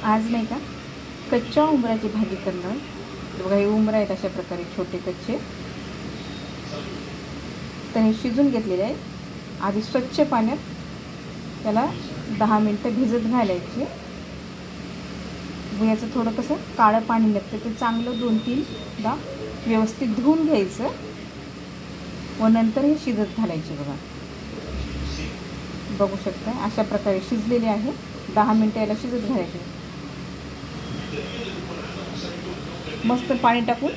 आज नाही का कच्च्या उंबराची भाजी करणार. तर बघा हे उंबर आहेत अशा प्रकारे छोटे कच्चे. तर हे शिजून घेतलेले आहे. आधी स्वच्छ पाण्यात त्याला 10 मिनटं भिजत घालायचे. याचं थोडं कसं काळं पाणी निघतं ते चांगलं 2-3दा व्यवस्थित धुवून घ्यायचं व नंतर हे शिजत घालायचे. बघू शकता अशा प्रकारे शिजलेले आहे. 10 मिनटं याला शिजत घालायचे. मस्त पाणी टाकून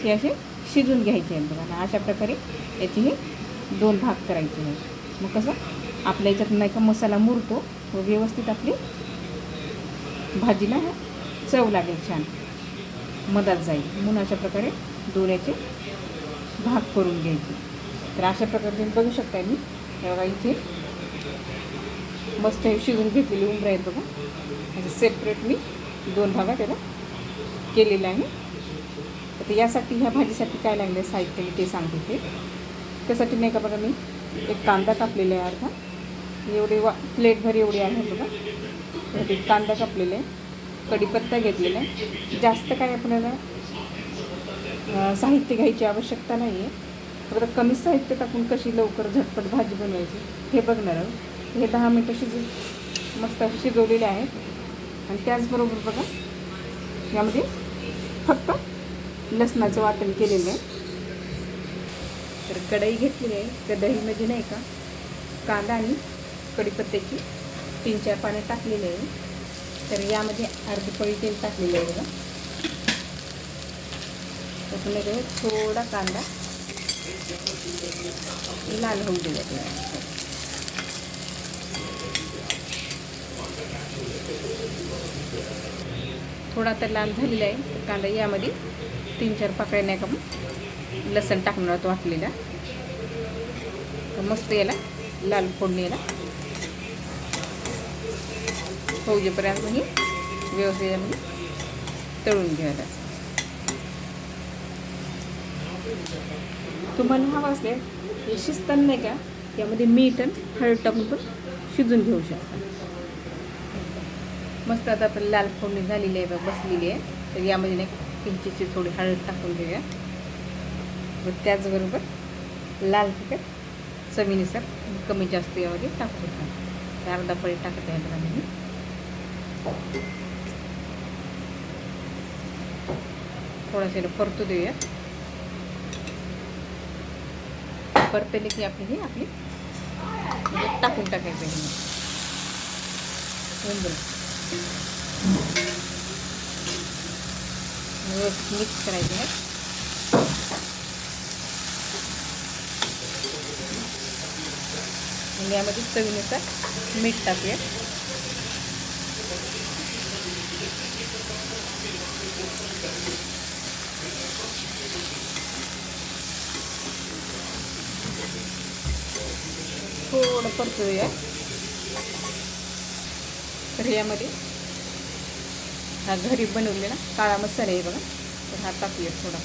हे असे शिजून घ्यायचे आहेत बघा. अशा प्रकारे याचे हे 2 भाग करायचे आहेत. मग कसं आपल्या याच्यात नाही का मसाला मुरतो व व्यवस्थित आपली भाजीला चव लागेल, छान मधात जाईल. म्हणून अशा प्रकारे 2 याचे भाग करून घ्यायचे. तर अशा प्रकारे तुम्ही बघू शकता. मी बघा इथे मस्त हे शिजून घेतलेले उंबरे आहेत बघा. म्हणजे सेपरेट मी 2 भागात त्याला केलेलं आहे. तर यासाठी ह्या भाजीसाठी काय लागलं आहे साहित्य मी ते सांगते. ते त्यासाठी नाही का बघा मी एक कांदा कापलेला आहे अर्धा. एवढे प्लेटभर एवढे आहे बघा. तर एक कांदा कापलेला आहे. कढीपत्ता घेतलेला आहे. जास्त काय आपल्याला साहित्य घ्यायची आवश्यकता नाही आहे. फक्त कमी साहित्य टाकून कशी लवकर झटपट भाजी बनवायची हे बघणार आहोत. हे 10 मिनटं मस्त शिजवलेले आहेत. आणि त्याचबरोबर बघा यामध्ये फक्त लसणाचं वाटण केलेलं आहे. तर कढई घेतलेली आहे. त्या दहीमध्ये नाही का कांदा आणि कढीपत्त्याची 3-4 पाने टाकलेले आहे. तर यामध्ये अर्धी पळी तेल टाकलेलं आहे बघा. त्याच्यामध्ये थोडा कांदा लाल होऊ दिला. थोडा तर लाल झालेला आहे. तर कांदा यामध्ये 3-4 पाकळ्या नाही का लसण टाकणार होतं वाटलेला. तर मस्त याला लाल फोडणी याला होऊपर्यंत ही व्यवस्थित यामध्ये तळून घ्यायला. तुम्हाला हवं असले हे शिजताना नाही का यामध्ये मीठ आणि हळद टाकून पण शिजून घेऊ शकता. मस्त आता आपण लाल फोडणी झालेली आहे बसलेली आहे. तर यामध्ये नाही किंचितची थोडी हळद टाकून घेऊया. व त्याचबरोबर लाल तिखट चवीनुसार कमी जास्त यामध्ये टाकू शकता. अर्धा पळी टाकत आहे बघा मी. थोडासा परतू देऊया. परतले की आपली टाकून टाकायचं आहे मिक्स करायचं आहे. म्हणजे यामध्ये चवीनुसार मीठ टाकूया. थोडं परतूया. तर यामध्ये हा घरी बनवलेला काळा मसाला आहे बघा. तर हा टाकूया थोडा.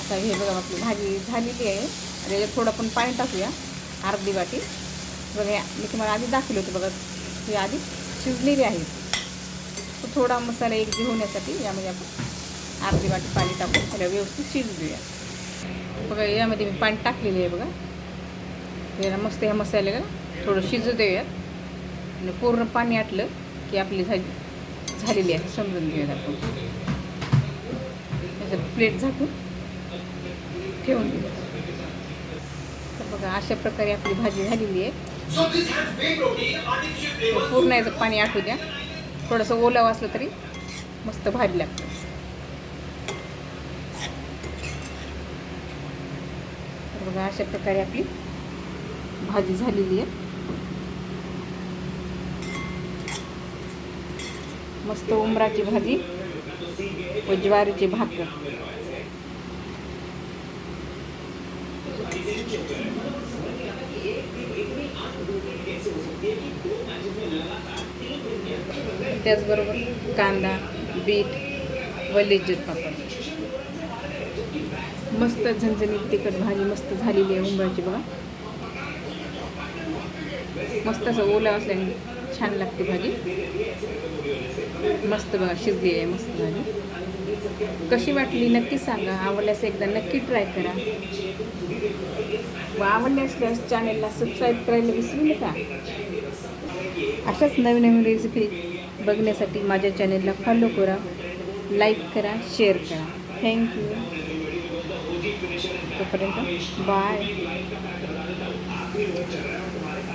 आता हे बघा आपली भाजी झालेली आहे. आणि याच्यात थोडं पण पाणी टाकूया अर्धी वाटी. बघा मी तुम्हाला आधी दाखवलं होतं बघा. हे आधी शिजलेली आहे. तो थोडा मसाला एकजीव होण्यासाठी यामध्ये आपण अर्धी वाटी पाणी टाकून त्याला व्यवस्थित शिजवूया. बघा यामध्ये मी पाणी टाकलेलं आहे बघा. याला मस्त ह्या मसाल्याला थोडं शिजू देऊयात. आणि पूर्ण पाणी आटलं की आपली भाजी झालेली आहे समजून घेऊयात आपण. त्याच्यात प्लेट झाकून ठेवून देऊया. तर बघा अशा प्रकारे आपली भाजी झालेली आहे. पूर्ण याचं पाणी आटू द्या. थोडंसं ओलावं असलं तरी मस्त भाजी लागतं. तर बघा अशा प्रकारे आपली भाजी झालेली आहे. मस्त उंबराची भाजी व ज्वारीची भाकर. त्याचबरोबर कांदा, बीट व लिज्जत पापड. मस्त झणझणीत तिखट भाजी मस्त झालेली आहे उंबराची बघा. मस्त असं ओलं असल्याने छान लागते भाजी. मस्त बघा शिजली आहे मस्त भाजी. कशी वाटली नक्की सांगा. आवडल्यास एकदा नक्की ट्राय करा. व आवडले असल्यास चॅनलला सबस्क्राईब करायला विसरू नका. अशाच नवीन नवीन रेसिपी बघण्यासाठी माझ्या चॅनलला फॉलो करा, लाईक करा, शेअर करा. थँक्यू. तोपर्यंत बाय.